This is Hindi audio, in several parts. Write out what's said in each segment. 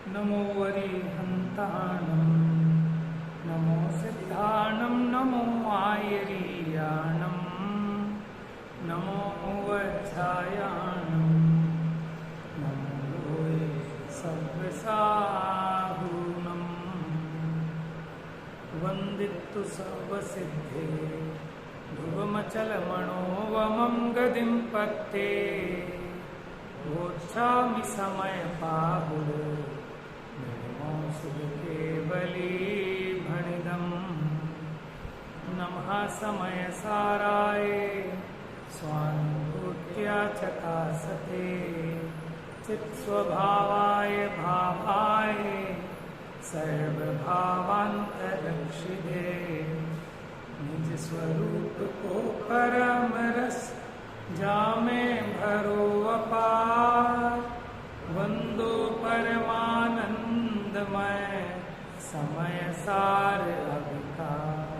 नमो वरिहन्ताणं नमो सिद्धाणं नमो आयरीयाणं नमो वज्रायाणं नमो सव्यसाहूनं वन्दितु सर्वसिद्धे ध्रुवमचलमणोवमं गदिं पत्ते वोच्छामि समयपाहुः केवलीभणिदम् नमः समयसाराय स्वानुभूत्या चकासते चित्स्वभावाय भावाय सर्वभावान्तरक्षिते निज स्वरूप को परम रस जामे भरो अपार वंदो परमानंदमय समय सार अभिकार।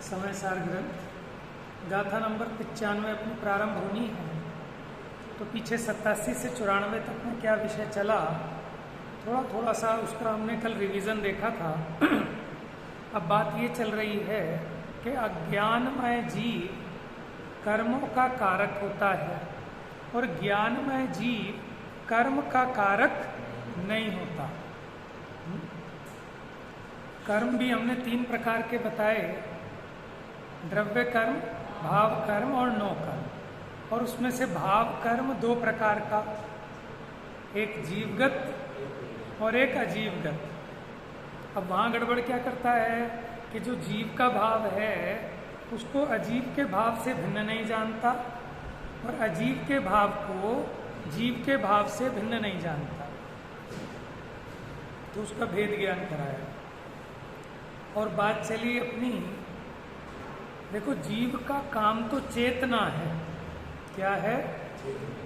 समय सार ग्रंथ गाथा नंबर 95 अपनी प्रारंभ होनी है। तो पीछे 87 से 94 तक में क्या विषय चला, थोड़ा सा उसका हमने कल रिवीजन देखा था। अब बात ये चल रही है कि अज्ञानमय जीव कर्मों का कारक होता है और ज्ञानमय जीव कर्म का कारक नहीं होता। कर्म भी हमने 3 प्रकार के बताए, द्रव्य कर्म, भाव कर्म और नो कर्म। और उसमें से भाव कर्म 2 प्रकार का, एक जीवगत और एक अजीवगत। अब वहाँ गड़बड़ क्या करता है कि जो जीव का भाव है उसको अजीव के भाव से भिन्न नहीं जानता और अजीव के भाव को जीव के भाव से भिन्न नहीं जानता, तो उसका भेद ज्ञान कराया। और बात चली अपनी, देखो जीव का काम तो चेतना है। क्या है?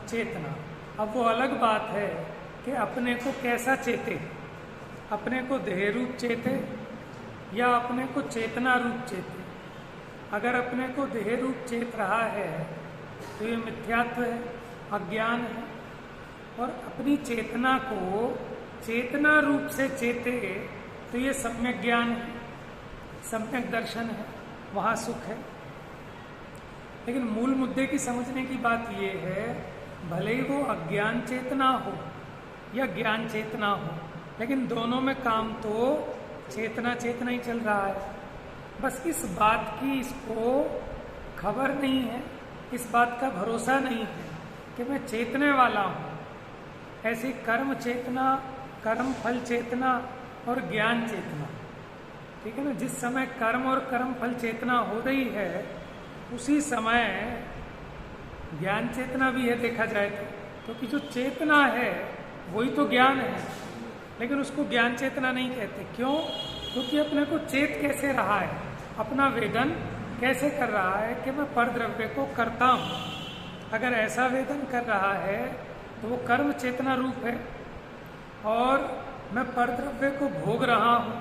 चेतना। अब वो अलग बात है कि अपने को कैसा चेते, अपने को देह रूप चेते या अपने को चेतना रूप चेते। अगर अपने को देह रूप चेत रहा है तो ये मिथ्यात्व है, अज्ञान है। और अपनी चेतना को चेतना रूप से चेते तो ये सम्यक ज्ञान है, सम्यक दर्शन है, वहाँ सुख है। लेकिन मूल मुद्दे की समझने की बात ये है, भले ही वो अज्ञान चेतना हो या ज्ञान चेतना हो, लेकिन दोनों में काम तो चेतना ही चल रहा है। बस इस बात की इसको खबर नहीं है, इस बात का भरोसा नहीं है कि मैं चेतने वाला हूँ। ऐसी कर्म चेतना, कर्म फल चेतना और ज्ञान चेतना, ठीक है ना। जिस समय कर्म और कर्म फल चेतना हो रही है उसी समय ज्ञान चेतना भी है, देखा जाए तो। क्योंकि जो चेतना है वही तो ज्ञान है, लेकिन उसको ज्ञान चेतना नहीं कहते। क्यों? क्योंकि अपने को चेत कैसे रहा है, अपना वेदन कैसे कर रहा है कि मैं परद्रव्य को करता हूँ। अगर ऐसा वेदन कर रहा है तो वो कर्म चेतना रूप है, और मैं परद्रव्य को भोग रहा हूँ,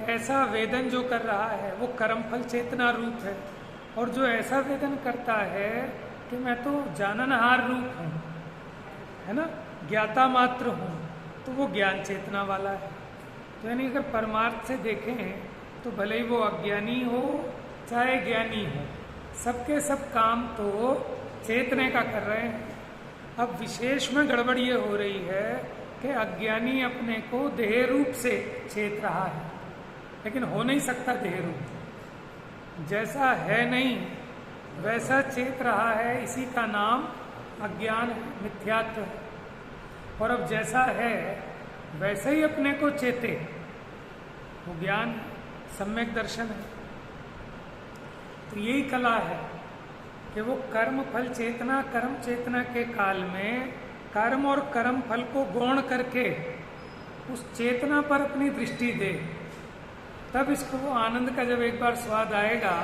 ऐसा वेदन जो कर रहा है वो कर्म फल चेतना रूप है। और जो ऐसा वेदन करता है कि मैं तो जाननहार रूप हूँ, है ना, ज्ञाता मात्र हूँ, तो वो ज्ञान चेतना वाला है। तो यानी अगर परमार्थ से देखें तो भले ही वो अज्ञानी हो चाहे ज्ञानी हो, सबके सब काम तो चेतने का कर रहे हैं। अब विशेष में गड़बड़ ये हो रही है कि अज्ञानी अपने को देह रूप से चेत रहा है, लेकिन हो नहीं सकता देह रूप। जैसा है नहीं वैसा चेत रहा है, इसी का नाम अज्ञान है, मिथ्यात्व है। और अब जैसा है वैसे ही अपने को चेते, वो ज्ञान, सम्यक दर्शन है। तो यही कला है कि वो कर्म फल चेतना, कर्म चेतना के काल में कर्म और कर्म फल को गौण करके उस चेतना पर अपनी दृष्टि दे, तब इसको वो आनंद का जब एक बार स्वाद आएगा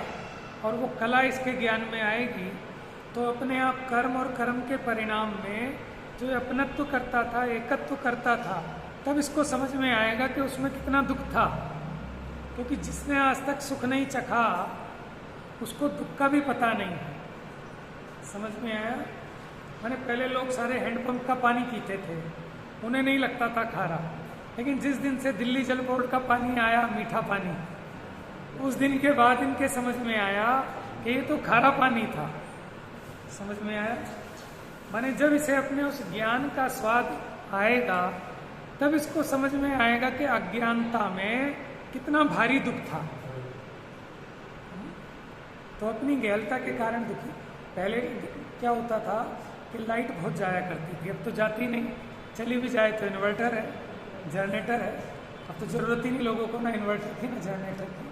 और वो कला इसके ज्ञान में आएगी, तो अपने आप कर्म और कर्म के परिणाम में जो अपनत्व करता था, एकत्व करता था, तब इसको समझ में आएगा कि उसमें कितना दुख था। क्योंकि जिसने आज तक सुख नहीं चखा उसको दुख का भी पता नहीं है। समझ में आया? मैंने पहले लोग सारे हैंडपंप का पानी पीते थे, उन्हें नहीं लगता था खारा, लेकिन जिस दिन से दिल्ली जल बोर्ड का पानी आया, मीठा पानी, उस दिन के बाद इनके समझ में आया कि ये तो खारा पानी था। समझ में आया? माने जब इसे अपने उस ज्ञान का स्वाद आएगा तब इसको समझ में आएगा कि अज्ञानता में कितना भारी दुख था। तो अपनी गहलता के कारण दुखी। पहले क्या होता था कि लाइट बहुत जाया करती थी, अब तो जाती नहीं, चली भी जाए तो इन्वर्टर है, जनरेटर है। अब तो जरूरत ही नहीं लोगों को ना इन्वर्टर की ना जनरेटर की।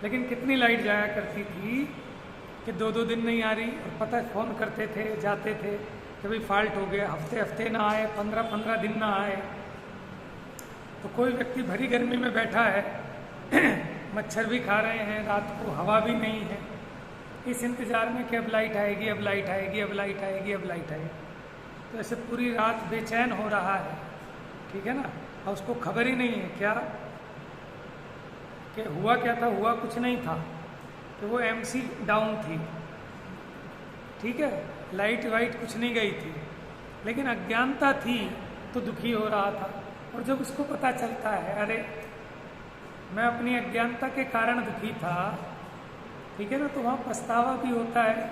लेकिन कितनी लाइट जाया करती थी कि 2-2 दिन नहीं आ रही, और पता फ़ोन करते थे, जाते थे कि भाई फॉल्ट हो गया, हफ्ते ना आए, 15 दिन ना आए। तो कोई व्यक्ति भरी गर्मी में बैठा है, मच्छर भी खा रहे हैं, रात को हवा भी नहीं है, इस इंतजार में कि अब लाइट आएगी, अब लाइट आएगी, अब लाइट आएगी, अब लाइट आएगी। तो ऐसे पूरी रात बेचैन हो रहा है, ठीक है ना। और उसको खबर ही नहीं है क्या कि हुआ क्या था, हुआ कुछ नहीं था, कि वो एमसी डाउन थी, ठीक है, लाइट वाइट कुछ नहीं गई थी, लेकिन अज्ञानता थी तो दुखी हो रहा था। और जब उसको पता चलता है अरे मैं अपनी अज्ञानता के कारण दुखी था, ठीक है ना, तो वहाँ पछतावा भी होता है।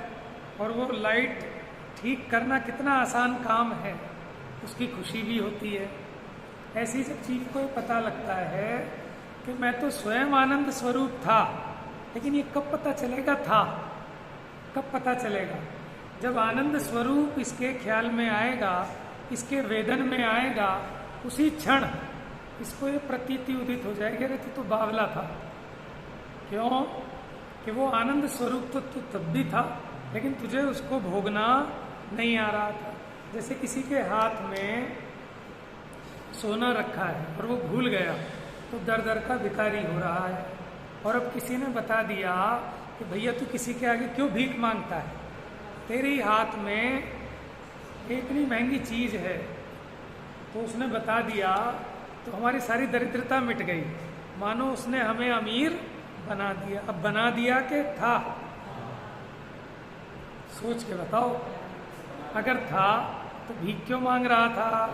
और वो लाइट ठीक करना कितना आसान काम है, उसकी खुशी भी होती है। ऐसी सब चीज को पता लगता है कि मैं तो स्वयं आनंद स्वरूप था, लेकिन ये कब पता चलेगा था, कब पता चलेगा? जब आनंद स्वरूप इसके ख्याल में आएगा, इसके वेदन में आएगा, उसी क्षण इसको ये प्रतीति उदित हो जाएगी, अरे तो बावला था। क्यों? कि वो आनंद स्वरूप तो तू तब भी था, लेकिन तुझे उसको भोगना नहीं आ रहा था। जैसे किसी के हाथ में सोना रखा है और वो भूल गया, तो दर दर का भिखारी हो रहा है। और अब किसी ने बता दिया कि भैया तू किसी के आगे क्यों भीख मांगता है, तेरे ही हाथ में इतनी महंगी चीज है। तो उसने बता दिया तो हमारी सारी दरिद्रता मिट गई, मानो उसने हमें अमीर बना दिया। अब बना दिया कि था? सोच के बताओ, अगर था तो भीख क्यों मांग रहा था?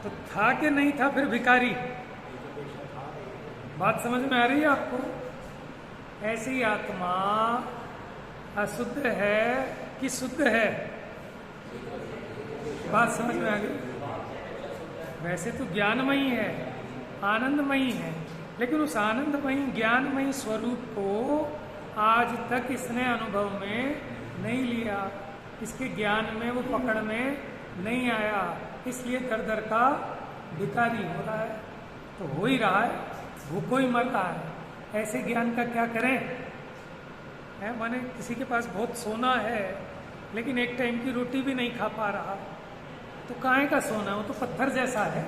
तो था कि नहीं था फिर भिखारी? बात समझ में आ रही है आपको? ऐसी आत्मा अशुद्ध है कि शुद्ध है? बात समझ में आ गई? वैसे तो ज्ञानमयी है, आनंदमयी है, लेकिन उस आनंदमयी ज्ञानमयी स्वरूप को आज तक इसने अनुभव में नहीं लिया, इसके ज्ञान में वो पकड़ में नहीं आया, इसलिए दर दर का भिखारी हो रहा है। तो हो ही रहा है, भूखों ही मर रहा है। ऐसे ज्ञान का क्या करें? है माने किसी के पास बहुत सोना है, लेकिन एक टाइम की रोटी भी नहीं खा पा रहा, तो काहे का सोना, वो तो पत्थर जैसा है।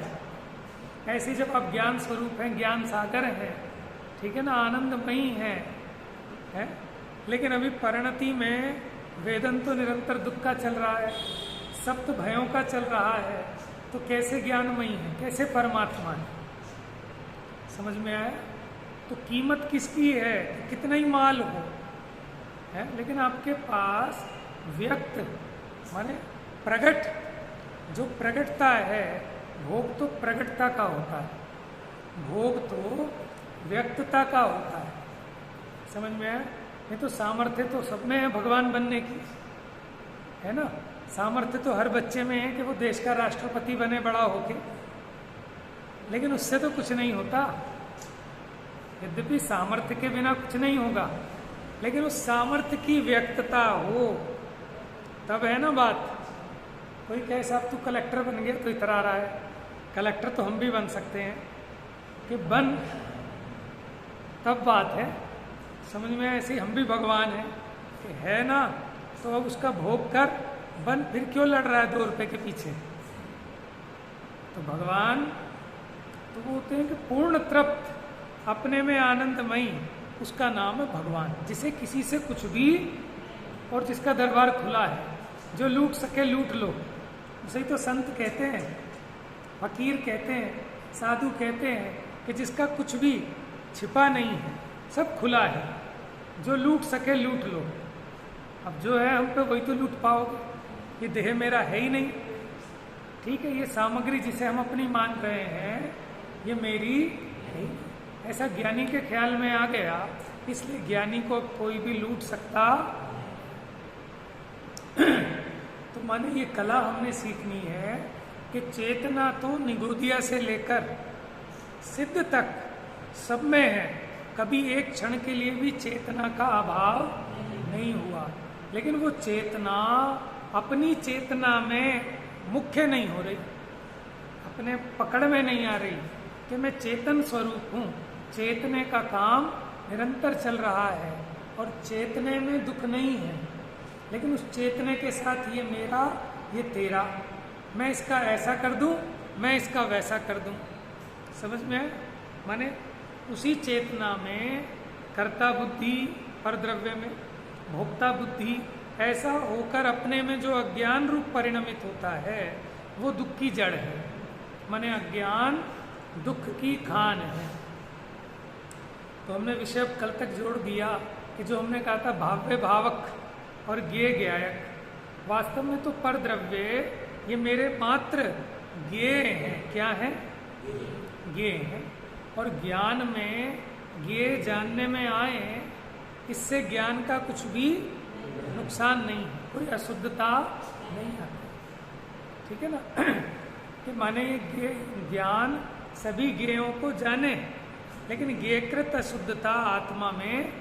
ऐसे जब आप ज्ञान स्वरूप हैं, ज्ञान सागर है, ठीक है ना, आनंदमयी है, लेकिन अभी परिणति में वेदन तो निरंतर दुख का चल रहा है, सप्त भयों का चल रहा है, तो कैसे ज्ञानमयी है, कैसे परमात्मा है? समझ में आया? तो कीमत किसकी है? कितना ही माल हो, है, लेकिन आपके पास व्यक्त माने प्रगट, जो प्रगटता है, भोग तो प्रगटता का होता है, भोग तो व्यक्तता का होता है। समझ में आया? ये तो सामर्थ्य तो सब में है भगवान बनने की, है ना। सामर्थ्य तो हर बच्चे में है कि वो देश का राष्ट्रपति बने बड़ा होके, लेकिन उससे तो कुछ नहीं होता। यद्यपि सामर्थ्य के बिना कुछ नहीं होगा, लेकिन उस सामर्थ्य की व्यक्तता हो तब है ना बात। कोई कहे साहब तू कलेक्टर बन गया तो इतरा रहा है, कलेक्टर तो हम भी बन सकते हैं, कि बन तब बात है। समझ में? ऐसे हम भी भगवान हैं कि है ना, तो अब उसका भोग कर, बन, फिर क्यों लड़ रहा है 2 रुपए के पीछे? तो भगवान तो बोलते हैं कि पूर्ण तृप्त, अपने में आनंदमयी, उसका नाम है भगवान, जिसे किसी से कुछ भी, और जिसका दरबार खुला है, जो लूट सके लूट लो। उसे तो संत कहते हैं, फकीर कहते हैं, साधु कहते हैं कि जिसका कुछ भी छिपा नहीं है, सब खुला है, जो लूट सके लूट लो। अब जो है हम पे वही तो लूट पाओगे। ये देह मेरा है ही नहीं। ठीक है, ये सामग्री जिसे हम अपनी मान रहे हैं ये मेरी है ही नहीं। ऐसा ज्ञानी के ख्याल में आ गया, इसलिए ज्ञानी को कोई भी लूट सकता। तो माने ये कला हमने सीखनी है कि चेतना तो निगोदिया से लेकर सिद्ध तक सब में है, कभी एक क्षण के लिए भी चेतना का अभाव नहीं हुआ। लेकिन वो चेतना अपनी चेतना में मुख्य नहीं हो रही, अपने पकड़ में नहीं आ रही कि मैं चेतन स्वरूप हूँ। चेतने का काम निरंतर चल रहा है और चेतने में दुख नहीं है, लेकिन उस चेतने के साथ ये मेरा ये तेरा, मैं इसका ऐसा कर दूं, मैं इसका वैसा कर दूं। समझ में आया? माने उसी चेतना में कर्ता बुद्धि, परद्रव्य में भोक्ता बुद्धि, ऐसा होकर अपने में जो अज्ञान रूप परिणमित होता है वो दुख की जड़ है। माने अज्ञान दुख की खान है। तो हमने विषय कल तक जोड़ दिया कि जो हमने कहा था भाव्य भावक और ज्ञेय ज्ञायक, वास्तव में तो परद्रव्य ये मेरे मात्र ज्ञेय हैं। क्या है? ज्ञेय है। और ज्ञान में ज्ञेय जानने में आए, इससे ज्ञान का कुछ भी नुकसान नहीं है, कोई अशुद्धता नहीं आती। ठीक है ना? कि माने ये ज्ञान सभी ज्ञेयों को जाने, लेकिन ज्ञेयकृत अशुद्धता आत्मा में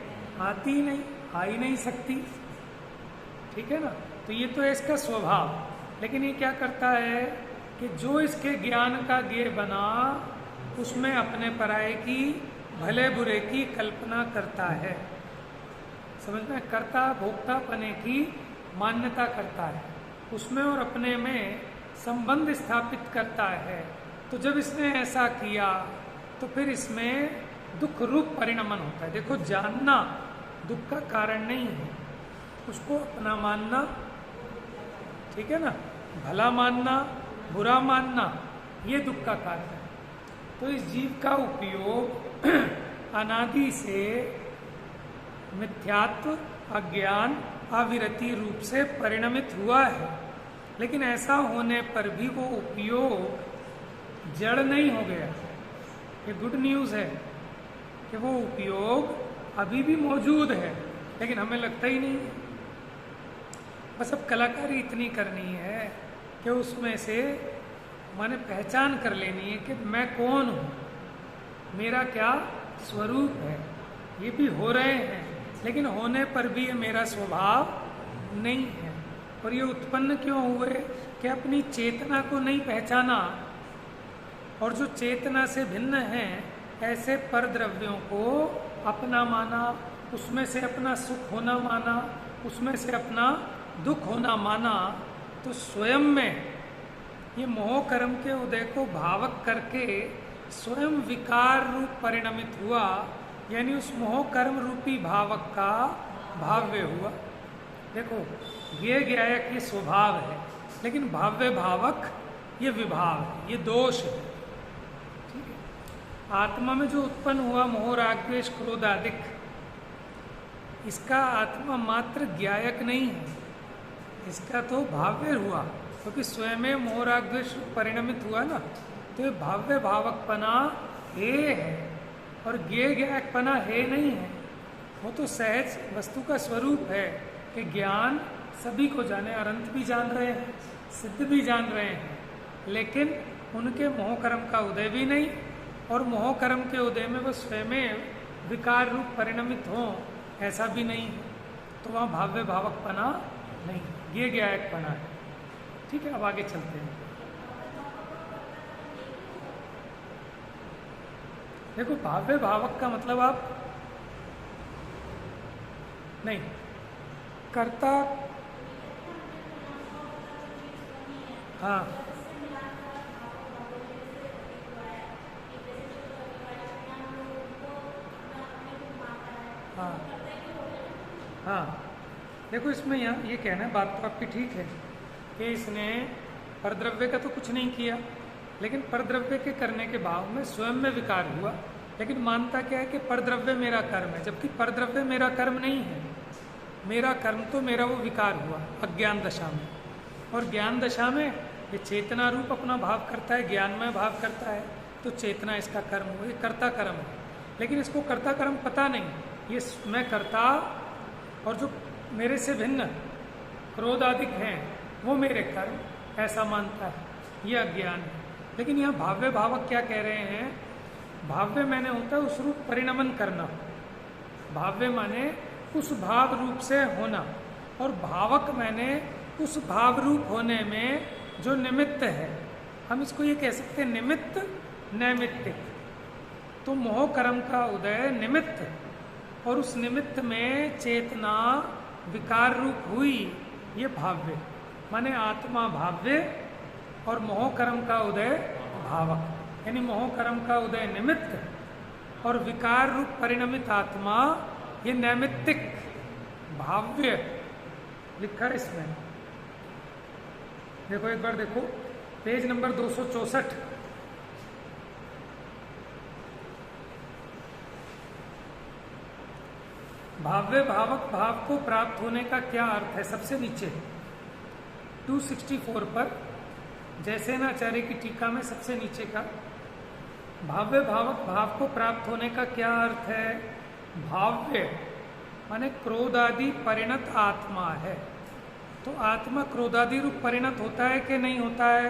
आती नहीं, आ ही नहीं सकती। ठीक है ना? तो ये तो है इसका स्वभाव। लेकिन ये क्या करता है कि जो इसके ज्ञान का ज्ञेय बना उसमें अपने पराये की, भले बुरे की कल्पना करता है। समझ में? कर्ता भोक्ता पने की मान्यता करता है उसमें और अपने में संबंध स्थापित करता है। तो जब इसने ऐसा किया तो फिर इसमें दुख रूप परिणमन होता है। देखो, जानना दुख का कारण नहीं है, उसको अपना मानना, ठीक है ना, भला मानना, बुरा मानना, ये दुख का कारण है। तो इस जीव का उपयोग अनादि से मिथ्यात्व, अज्ञान, अविरति रूप से परिणमित हुआ है। लेकिन ऐसा होने पर भी वो उपयोग जड़ नहीं हो गया। ये गुड न्यूज़ है कि वो उपयोग अभी भी मौजूद है, लेकिन हमें लगता ही नहीं। बस अब कलाकारी इतनी करनी है कि उसमें से माने पहचान कर लेनी है कि मैं कौन हूँ, मेरा क्या स्वरूप है। ये भी हो रहे हैं, लेकिन होने पर भी ये मेरा स्वभाव नहीं है। और ये उत्पन्न क्यों हुए कि अपनी चेतना को नहीं पहचाना, और जो चेतना से भिन्न है ऐसे परद्रव्यों को अपना माना, उसमें से अपना सुख होना माना, उसमें से अपना दुख होना माना। तो स्वयं में ये मोह कर्म के उदय को भावक करके स्वयं विकार रूप परिणमित हुआ, यानी उस मोह कर्म रूपी भावक का भाव्य हुआ। देखो, ये ज्ञायक ये स्वभाव है, लेकिन भाव्य भावक ये विभाव है, ये दोष है। ठीक है? आत्मा में जो उत्पन्न हुआ मोह राग द्वेष क्रोध आदिक, इसका आत्मा मात्र ज्ञायक नहीं है, इसका तो भाव्य हुआ, क्योंकि स्वयं में मोह राग द्वेष परिणमित हुआ ना। तो ये भाव्य भावकपना है और ज्ञेय ज्ञायकपना है नहीं है। वो तो सहज वस्तु का स्वरूप है कि ज्ञान सभी को जाने, अनंत भी जान रहे हैं, सिद्ध भी जान रहे हैं, लेकिन उनके मोह कर्म का उदय भी नहीं, और मोह कर्म के उदय में वो स्वयं विकार रूप परिणमित हों ऐसा भी नहीं है। तो वहाँ भाव्य भावकपना नहीं, ये ज्ञायकपना है। ठीक है, अब आगे चलते हैं। देखो, भाव्य भावक का मतलब आप नहीं कर्ता, हाँ हाँ हाँ, देखो इसमें यहाँ ये कहना है, बात तो आपकी ठीक है कि इसने परद्रव्य का तो कुछ नहीं किया, लेकिन परद्रव्य के करने के भाव में स्वयं में विकार हुआ। लेकिन मानता क्या है कि परद्रव्य मेरा कर्म है, जबकि परद्रव्य मेरा कर्म नहीं है। मेरा कर्म तो मेरा वो विकार हुआ अज्ञान दशा में। और ज्ञान दशा में ये चेतना रूप अपना भाव करता है, ज्ञानमय भाव करता है, तो चेतना इसका कर्म हो, ये कर्ता कर्म है। लेकिन इसको कर्ता कर्म पता नहीं, ये मैं कर्ता और जो मेरे से भिन्न क्रोध आदिक हैं वो मेरे कर्म, ऐसा मानता है, ये अज्ञान है। लेकिन यहाँ भाव्य भावक क्या कह रहे हैं? भाव्य मैंने होता है उस रूप परिणमन करना, भाव्य माने उस भाव रूप से होना, और भावक मैंने उस भाव रूप होने में जो निमित्त है, हम इसको ये कह सकते हैं निमित्त नैमित्तिक। तो मोह कर्म का उदय निमित्त, और उस निमित्त में चेतना विकार रूप हुई, ये भाव्य माने आत्मा भाव्य और मोह कर्म का उदय भावक। यानी मोह कर्म का उदय निमित्त और विकार रूप परिणमित आत्मा ये नैमित्तिक भाव्य लिखा है इसमें। देखो एक बार देखो पेज नंबर 264। भाव्य भावक भाव को प्राप्त होने का क्या अर्थ है? सबसे नीचे 264 पर जयसेनाचार्य की टीका में सबसे नीचे का भाव्य भावक भाव को प्राप्त होने का क्या अर्थ है? भाव्य माने क्रोधादि परिणत आत्मा है। तो आत्मा क्रोधादि रूप परिणत होता है कि नहीं होता है?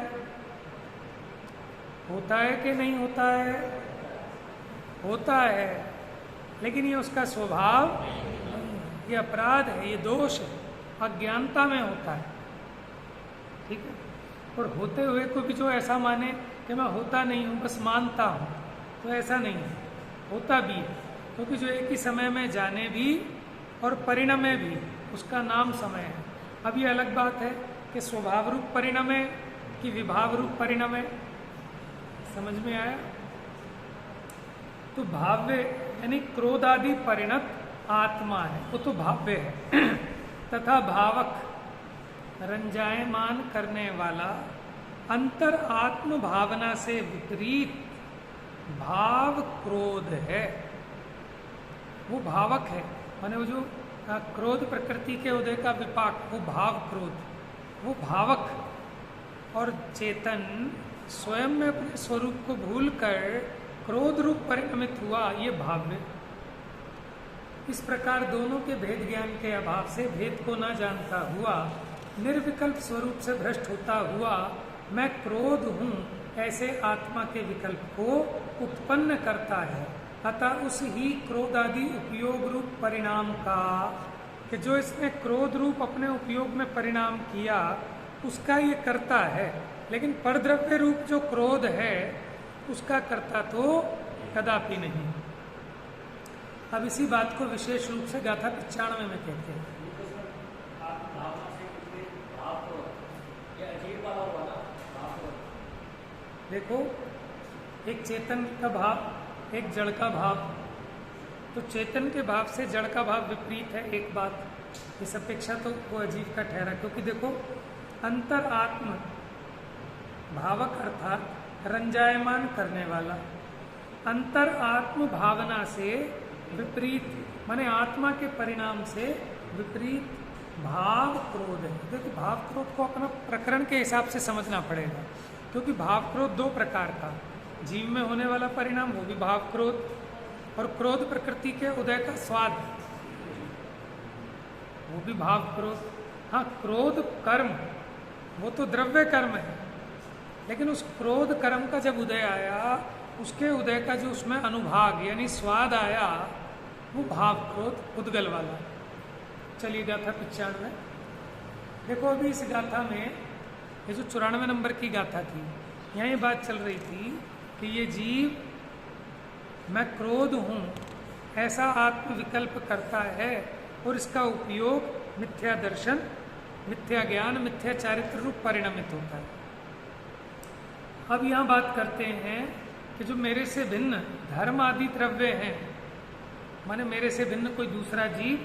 होता है कि नहीं होता है? होता है, लेकिन ये उसका स्वभाव, ये अपराध है, ये दोष है, अज्ञानता में होता है। ठीक है। और होते हुए को भी जो ऐसा माने कि मैं होता नहीं हूँ, बस मानता हूँ, तो ऐसा नहीं है, होता भी है। क्योंकि जो एक ही समय में जाने भी और परिणमे भी, उसका नाम समय है। अब ये अलग बात है कि स्वभाव रूप परिणमे कि विभाव रूप परिणमे, समझ में आया? तो भाव्य यानी क्रोधादि परिणत आत्मा है, वो तो भाव्य है। तथा भावक रंजायमान करने वाला अंतर आत्म भावना से विपरीत भाव क्रोध है, वो भावक है। माने वो जो क्रोध प्रकृति के उदय का विपाक, वो भाव क्रोध, वो भावक। और चेतन स्वयं में अपने स्वरूप को भूलकर क्रोध रूप परिणमित हुआ, ये भाव्य। इस प्रकार दोनों के भेद ज्ञान के अभाव से भेद को न जानता हुआ, निर्विकल्प स्वरूप से भ्रष्ट होता हुआ मैं क्रोध हूँ ऐसे आत्मा के विकल्प को उत्पन्न करता है। अतः उस ही क्रोधादि उपयोग रूप परिणाम का, कि जो इसने क्रोध रूप अपने उपयोग में परिणाम किया, उसका ये करता है। लेकिन परद्रव्य रूप जो क्रोध है उसका करता तो कदापि नहीं। अब इसी बात को विशेष रूप से गाथा 95 में कहते हैं। देखो, एक चेतन का भाव, एक जड़ का भाव, तो चेतन के भाव से जड़ का भाव विपरीत है। एक बात इस अपेक्षा तो वो अजीब का ठहरा, क्योंकि देखो अंतर आत्म भावक अर्थात रंजायमान करने वाला, अंतर आत्म भावना से विपरीत माने आत्मा के परिणाम से विपरीत भाव क्रोध है। देखो भाव क्रोध को अपना प्रकरण के हिसाब से समझना पड़ेगा, क्योंकि भाव क्रोध दो प्रकार का, जीव में होने वाला परिणाम वो भी भाव क्रोध, और क्रोध प्रकृति के उदय का स्वाद वो भी भाव क्रोध। हाँ, क्रोध कर्म वो तो द्रव्य कर्म है, लेकिन उस क्रोध कर्म का जब उदय आया, उसके उदय का जो उसमें अनुभाग यानी स्वाद आया, वो भाव क्रोध उद्गल वाला। चलिए गाथा 95। देखो अभी इस गाथा में ये जो 94 नंबर की गाथा थी, यहाँ ये बात चल रही थी कि ये जीव मैं क्रोध हूँ ऐसा आत्मविकल्प करता है, और इसका उपयोग मिथ्या दर्शन, मिथ्या ज्ञान, मिथ्या चारित्र रूप परिणमित होता है। अब यहाँ बात करते हैं कि जो मेरे से भिन्न धर्म आदि द्रव्य हैं, माने मेरे से भिन्न कोई दूसरा जीव,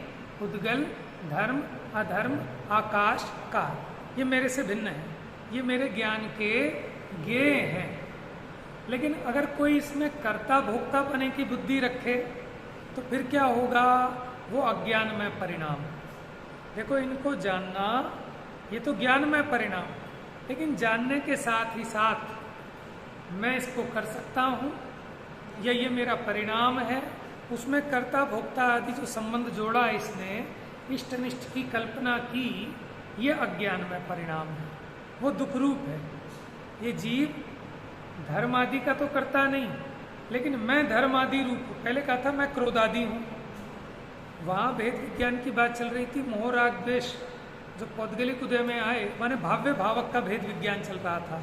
उद्गल, धर्म, अधर्म, आकाश, काल, ये मेरे से भिन्न है, ये मेरे ज्ञान के ज्ञेय हैं। लेकिन अगर कोई इसमें कर्ता भोक्ता बने की बुद्धि रखे तो फिर क्या होगा? वो अज्ञान में परिणाम। देखो इनको जानना ये तो ज्ञानमय परिणाम, लेकिन जानने के साथ ही साथ मैं इसको कर सकता हूँ या ये मेरा परिणाम है, उसमें कर्ता भोक्ता आदि जो संबंध जोड़ा इसने, इष्ट निष्ठ की कल्पना की, ये अज्ञानमय परिणाम है, वो दुख रूप है। ये जीव धर्म आदि का तो करता नहीं, लेकिन मैं धर्म आदि रूप हूँ। पहले कहा था मैं क्रोधादि हूँ, वहाँ भेद विज्ञान की बात चल रही थी। मोह राग द्वेष जो पौद्गलिक उदय में आए, माने भाव्य भावक का भेद विज्ञान चल रहा था,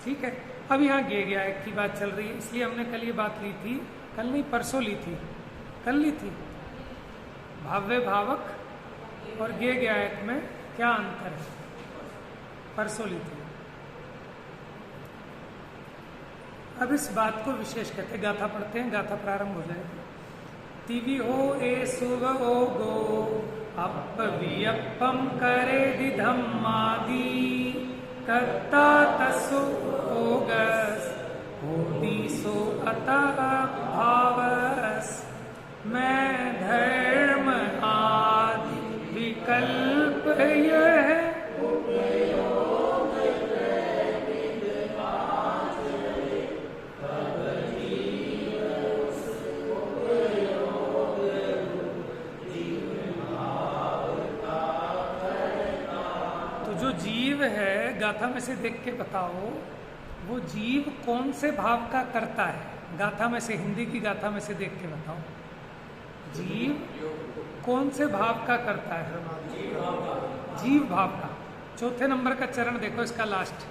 ठीक है। अब यहाँ ज्ञेय एक की बात चल रही है, इसलिए हमने कल ये बात ली थी, कल नहीं परसों ली थी, कल ली थी। भाव्य भावक और ज्ञेय में क्या अंतर है, परसों ली थी। अब इस बात को विशेष कहते, गाथा पढ़ते हैं, गाथा प्रारंभ हो जाएगी। तिवि हो ए सुव ओ गो अप वियप्पम करे दिधम्मादि कर्ता तसु ओगस होती सो अतः भावस मैं धर्म आदि विकल्प यह जीव है, गाथा में से देख के बताओ, वो जीव कौन से भाव का करता है? गाथा में से, हिंदी की गाथा में से देख के बताओ, जीव कौन से भाव का करता है? जीव भाव का। चौथे नंबर का चरण देखो, इसका लास्ट,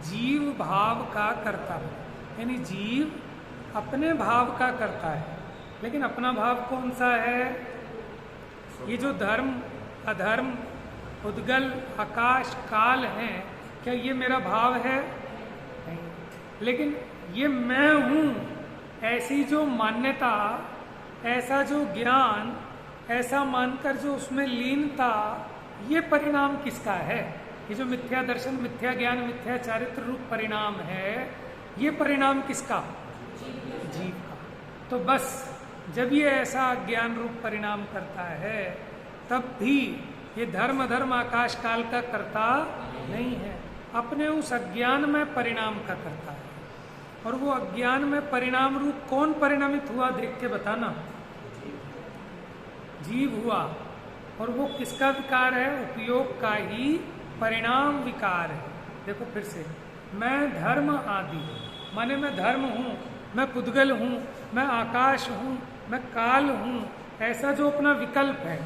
जीव भाव का करता है, यानी जीव अपने भाव का करता है। लेकिन अपना भाव कौन सा है? ये जो धर्म अधर्म उद्गल आकाश काल है, क्या ये मेरा भाव है? नहीं। लेकिन ये मैं हूं, ऐसी जो मान्यता, ऐसा जो ज्ञान, ऐसा मानकर जो उसमें लीनता, ये परिणाम किसका है? ये जो मिथ्या दर्शन, मिथ्या ज्ञान, मिथ्या चारित्र रूप परिणाम है, ये परिणाम किसका? जीव का। तो बस जब ये ऐसा ज्ञान रूप परिणाम करता है, तब भी ये धर्म धर्म आकाश काल का करता नहीं है, अपने उस अज्ञान में परिणाम का करता है। और वो अज्ञान में परिणाम रूप कौन परिणामित हुआ, देख के बताना। जीव हुआ, और वो किसका विकार है? उपयोग का ही परिणाम विकार है। देखो फिर से, मैं धर्म आदि, माने मैं धर्म हूँ, मैं पुद्गल हूँ, मैं आकाश हूँ, मैं काल हूँ, ऐसा जो अपना विकल्प है,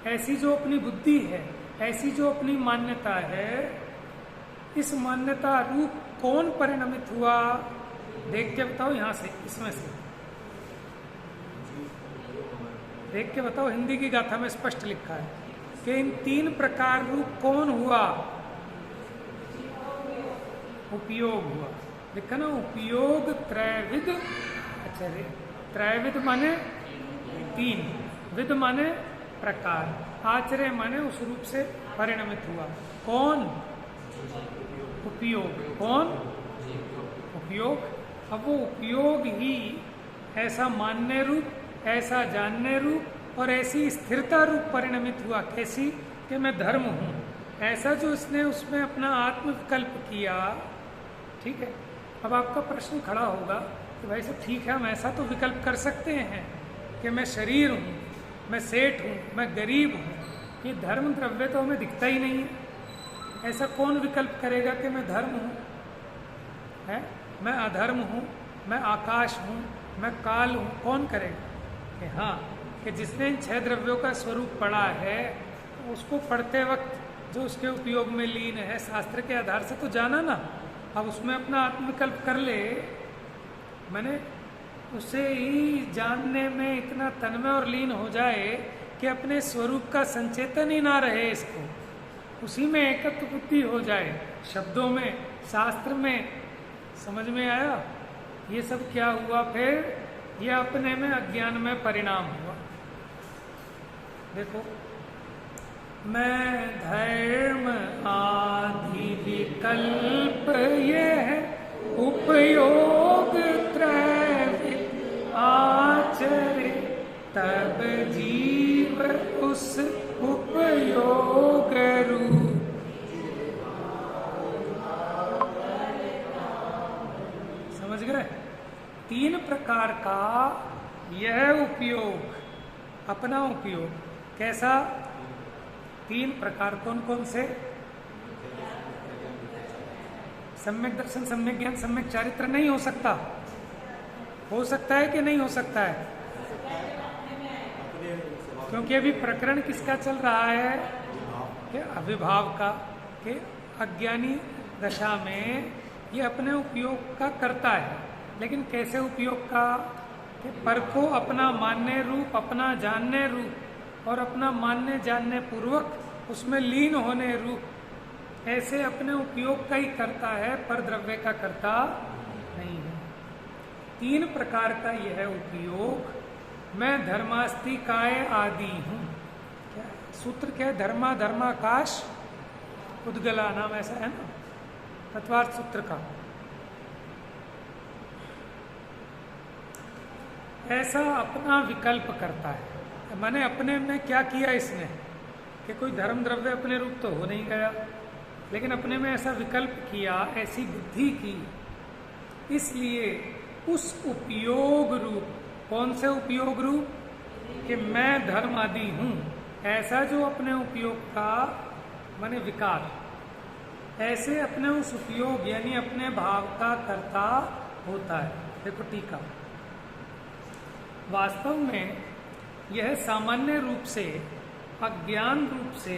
ऐसी जो अपनी बुद्धि है, ऐसी जो अपनी मान्यता है, इस मान्यता रूप कौन परिणमित हुआ? देख के बताओ, यहां से, इसमें से देख के बताओ। हिंदी की गाथा में स्पष्ट लिखा है कि इन तीन प्रकार रूप कौन हुआ? उपयोग हुआ, लिखा ना, उपयोग त्रैविध। अच्छा रे, त्रैविध माने तीन, विध माने प्रकार, आचर्य माने उस रूप से परिणमित हुआ। कौन? उपयोग। कौन? उपयोग। अब वो उपयोग ही ऐसा मानने रूप, ऐसा जानने रूप और ऐसी स्थिरता रूप परिणमित हुआ। कैसी? कि मैं धर्म हूँ, ऐसा जो इसने उसमें अपना आत्मविकल्प किया। ठीक है। अब आपका प्रश्न खड़ा होगा कि भाई साहब ठीक है, हम ऐसा तो विकल्प कर सकते हैं कि मैं शरीर हूँ, मैं सेठ हूँ, मैं गरीब हूँ। ये धर्म द्रव्य तो हमें दिखता ही नहीं है। ऐसा कौन विकल्प करेगा कि मैं धर्म हूँ, है, मैं अधर्म हूँ, मैं आकाश हूँ, मैं काल हूँ? कौन करेगा? कि हाँ, कि जिसने इन 6 द्रव्यों का स्वरूप पढ़ा है, उसको पढ़ते वक्त जो उसके उपयोग में लीन है, शास्त्र के आधार से तो जाना ना। अब उसमें अपना आत्मविकल्प कर ले, मैंने उसे ही जानने में इतना तन्मय और लीन हो जाए कि अपने स्वरूप का संचेतन ही ना रहे, इसको उसी में एकत्व बुद्धि हो जाए, शब्दों में, शास्त्र में। समझ में आया? ये सब क्या हुआ फिर? ये अपने में अज्ञान में परिणाम हुआ। देखो, मैं धर्म आदि विकल्प ये है, उपयोग त्रैविध आचरे, तब जीव उस उपयोग रूप प्रकार का यह उपयोग, अपना उपयोग, कैसा? 3 प्रकार, कौन कौन से? सम्यक दर्शन, सम्यक ज्ञान, सम्यक चारित्र नहीं हो सकता? हो सकता है कि नहीं हो सकता है? क्योंकि अभी प्रकरण किसका चल रहा है? कि अविभाव का, कि अज्ञानी दशा में ये अपने उपयोग का करता है, लेकिन कैसे उपयोग का? कि पर को अपना मानने रूप, अपना जानने रूप और अपना मानने जानने पूर्वक उसमें लीन होने रूप, ऐसे अपने उपयोग का ही करता है, पर द्रव्य का करता नहीं है। 3 प्रकार का यह उपयोग, मैं धर्मास्तिकाय आदि हूं। क्या सूत्र क्या है? धर्मा धर्माकाश उद्गला नाम ऐसा है ना तत्वार्थ सूत्र का। ऐसा अपना विकल्प करता है, मैंने अपने में क्या किया इसने, कि कोई धर्म द्रव्य अपने रूप तो हो नहीं गया, लेकिन अपने में ऐसा विकल्प किया, ऐसी बुद्धि की, इसलिए उस उपयोग रूप, कौन से उपयोग रूप? कि मैं धर्म आदि हूं, ऐसा जो अपने उपयोग का माने विकार, ऐसे अपने उस उपयोग यानी अपने भाव का कर्ता होता है। देखो टीका, वास्तव में यह सामान्य रूप से अज्ञान रूप से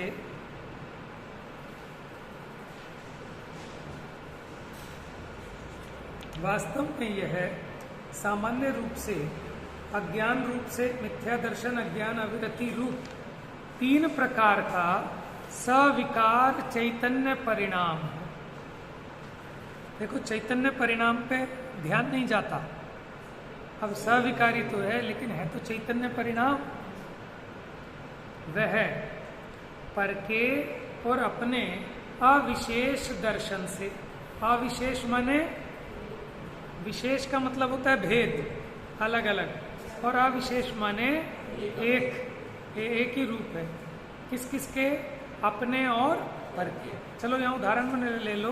वास्तव में यह सामान्य रूप से अज्ञान रूप से मिथ्या दर्शन, अज्ञान, अविरति रूप 3 प्रकार का सविकार चैतन्य परिणाम है। देखो चैतन्य परिणाम पे ध्यान नहीं जाता, अब सविकारी तो है लेकिन है तो चैतन्य परिणाम। वह पर के और अपने अविशेष दर्शन से, अविशेष माने विशेष का मतलब होता है भेद, अलग अलग, और अविशेष माने एक ही रूप है। किस किस के? अपने और पर के। चलो यहाँ उदाहरण में ले लो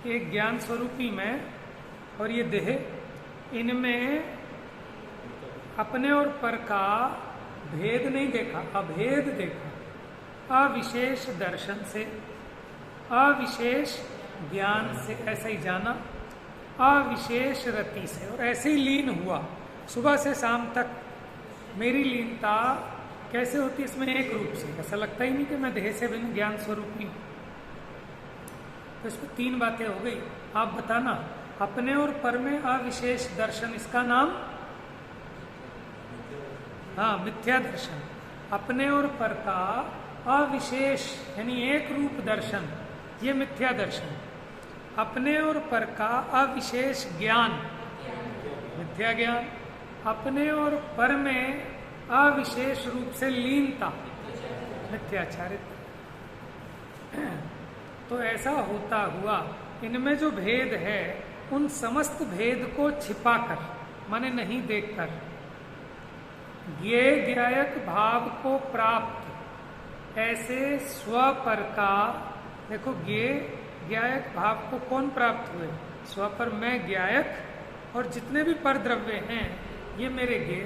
कि एक ज्ञान स्वरूपी में और ये देह, इनमें अपने और पर का भेद नहीं देखा, अभेद देखा, अविशेष दर्शन से, अविशेष ज्ञान से ऐसा ही जाना, अविशेष रति से, और ऐसे ही लीन हुआ। सुबह से शाम तक मेरी लीनता कैसे होती? इसमें एक रूप से, ऐसा लगता ही नहीं कि मैं देह से भिन्न ज्ञान स्वरूपी हूं। तो इसमें 3 बातें हो गई। आप बताना, अपने और पर में अविशेष दर्शन, इसका नाम? हाँ, मिथ्या दर्शन। अपने और पर का अविशेष यानी एक रूप दर्शन, ये मिथ्या दर्शन। अपने और पर का अविशेष ज्ञान, मिथ्या ज्ञान। अपने और पर में अविशेष रूप से लीनता, मिथ्याचारित्र। तो ऐसा होता हुआ इनमें जो भेद है, उन समस्त भेद को छिपाकर, माने नहीं देखकर, ज्ञेय ज्ञायक भाव को प्राप्त, ऐसे स्वपर का, देखो ज्ञेय ज्ञायक भाव को कौन प्राप्त हुए? स्वपर में ज्ञायक, और जितने भी पर द्रव्य हैं ये मेरे ज्ञेय।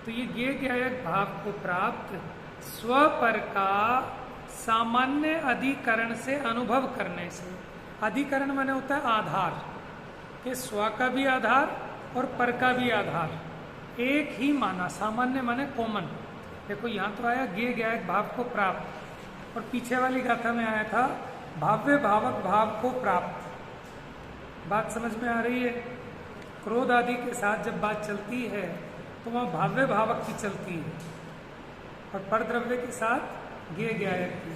तो ये ज्ञेय ज्ञायक भाव को प्राप्त स्वपर का सामान्य अधिकरण से अनुभव करने से, अधिकरण माने होता है आधार, कि स्व का भी आधार और पर का भी आधार एक ही माना, सामान्य माने कॉमन। देखो यहाँ तो आया ज्ञेय ज्ञायक भाव को प्राप्त, और पीछे वाली गाथा में आया था भाव्य भावक भाव को प्राप्त। बात समझ में आ रही है? क्रोध आदि के साथ जब बात चलती है तो वहाँ भाव्य भावक की चलती है, और पर द्रव्य के साथ ज्ञेय ज्ञायक की।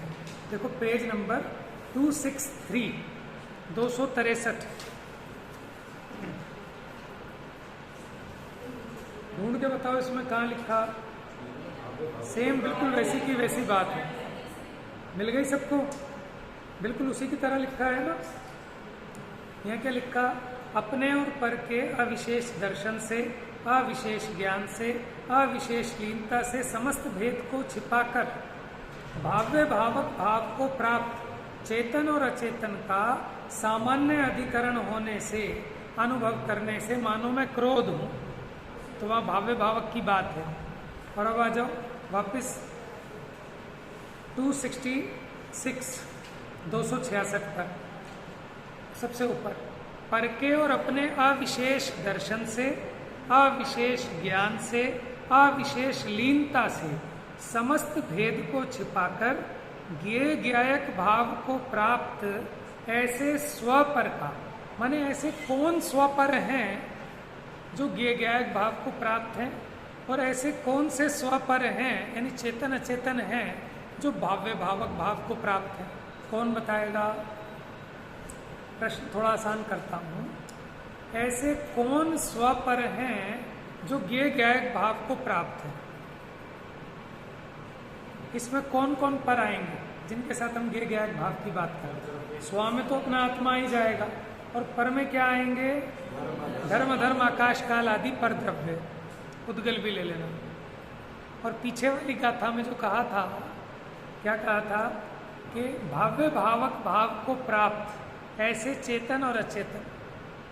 देखो पेज नंबर 263, 263। ढूंढ के बताओ इसमें कहाँ लिखा? सेम बिल्कुल वैसी की वैसी बात है। मिल गई सबको? बिल्कुल उसी की तरह लिखा है ना। यहाँ क्या लिखा? अपने और पर के अविशेष दर्शन से, अविशेष ज्ञान से, अविशेष लीनता से समस्त भेद को छिपाकर भाव्य भावक भाव को प्राप्त चेतन और अचेतन का सामान्य अधिकरण होने से, अनुभव करने से, मानो मैं क्रोध हूं तो वहाँ भाव्य भावक की बात है। और अब आ जाओ वापस 266 पर, सबसे ऊपर। पर के और अपने अविशेष दर्शन से, अविशेष ज्ञान से, अविशेष लीनता से समस्त भेद को छिपाकर ज्ञेय ज्ञायक भाव को प्राप्त ऐसे स्वपर का, माने ऐसे कौन स्वपर हैं जो ज्ञेय ज्ञायक भाव को प्राप्त हैं, और ऐसे कौन से स्वपर हैं यानी चेतन अचेतन हैं जो भाव्य भावक भाव को प्राप्त हैं। कौन बताएगा? प्रश्न थोड़ा आसान करता हूं। ऐसे कौन स्वपर हैं जो ज्ञेय ज्ञायक भाव को प्राप्त है? इसमें कौन कौन पर आएंगे जिनके साथ हम ज्ञेय ज्ञायक भाव की बात करें? स्व में तो अपना आत्मा ही जाएगा, और पर में क्या आएंगे? धर्म धर्म आकाश काल आदि पर द्रव्य, उद्गल भी ले लेना। और पीछे वाली गाथा में जो कहा था, क्या कहा था कि भाव्य भावक भाव को प्राप्त ऐसे चेतन और अचेतन,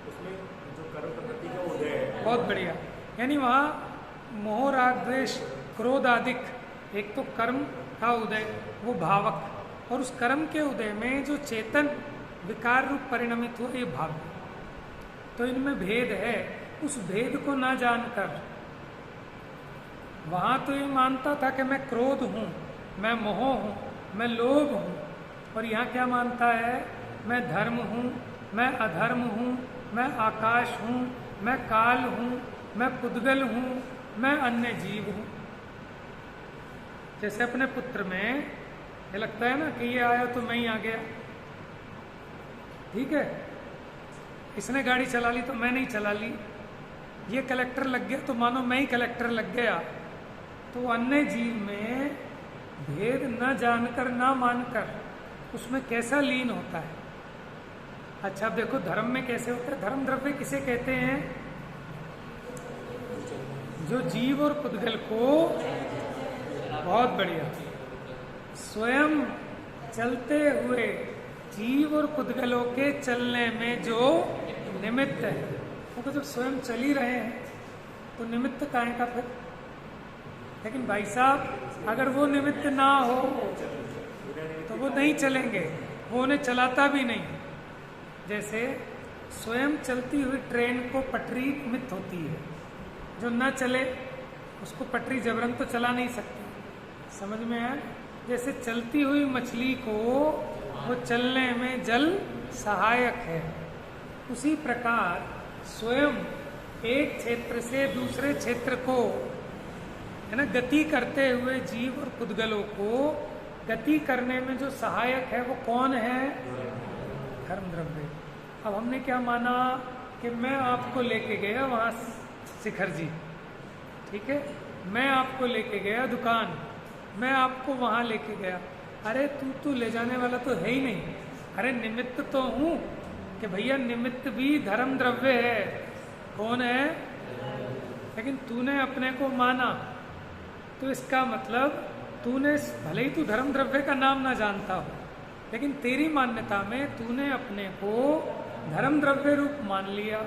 उसमें जो कर्म प्रवृत्ति का उदय है, बहुत बढ़िया। यानी वहाँ मोह राग द्वेष क्रोध आदिक, एक तो कर्म का उदय वो भावक, और उस कर्म के उदय में जो चेतन विकार रूप परिणमित हुआ ये भाव्य। तो इनमें भेद है, उस भेद को ना जानकर वहां तो ये मानता था कि मैं क्रोध हूं, मैं मोह हूं, मैं लोभ हूं, और यहाँ क्या मानता है? मैं धर्म हूं, मैं अधर्म हूं, मैं आकाश हूं, मैं काल हूं, मैं पुद्गल हूं, मैं अन्य जीव हूं। जैसे अपने पुत्र में ये लगता है ना कि ये आया तो मैं ही आ गया, ठीक है, इसने गाड़ी चला ली तो मैं नहीं चला ली, ये कलेक्टर लग गया तो मानो मैं ही कलेक्टर लग गया। तो अन्य जीव में भेद न जानकर न मानकर उसमें कैसा लीन होता है। अच्छा अब देखो धर्म में कैसे होता है? धर्म द्रव्य किसे कहते हैं? जो जीव और पुद्गल को, बहुत बढ़िया, स्वयं चलते हुए जीव और पुद्गलों के चलने में जो निमित्त है, वो तो जब स्वयं चल ही रहे हैं तो निमित्त काहे का फिर? लेकिन भाई साहब अगर वो निमित्त ना हो तो वो नहीं चलेंगे, वो उन्हें चलाता भी नहीं। जैसे स्वयं चलती हुई ट्रेन को पटरी निमित्त होती है, जो न चले उसको पटरी जबरन तो चला नहीं सकती। समझ में आया? जैसे चलती हुई मछली को वो चलने में जल सहायक है, उसी प्रकार स्वयं एक क्षेत्र से दूसरे क्षेत्र को, है ना, गति करते हुए जीव और पुद्गलों को गति करने में जो सहायक है वो कौन है? धर्म द्रव्य। अब हमने क्या माना कि मैं आपको लेके गया वहां शिखर जी, ठीक है, मैं आपको लेके गया दुकान, मैं आपको वहां लेके गया। अरे तू ले जाने वाला तो है ही नहीं। अरे निमित्त तो हूं कि भैया, निमित्त भी धर्म द्रव्य है। कौन है? लेकिन तूने अपने को माना, तो इसका मतलब तूने, भले ही तू धर्म द्रव्य का नाम ना जानता हो, लेकिन तेरी मान्यता में तूने अपने को धर्म द्रव्य रूप मान लिया।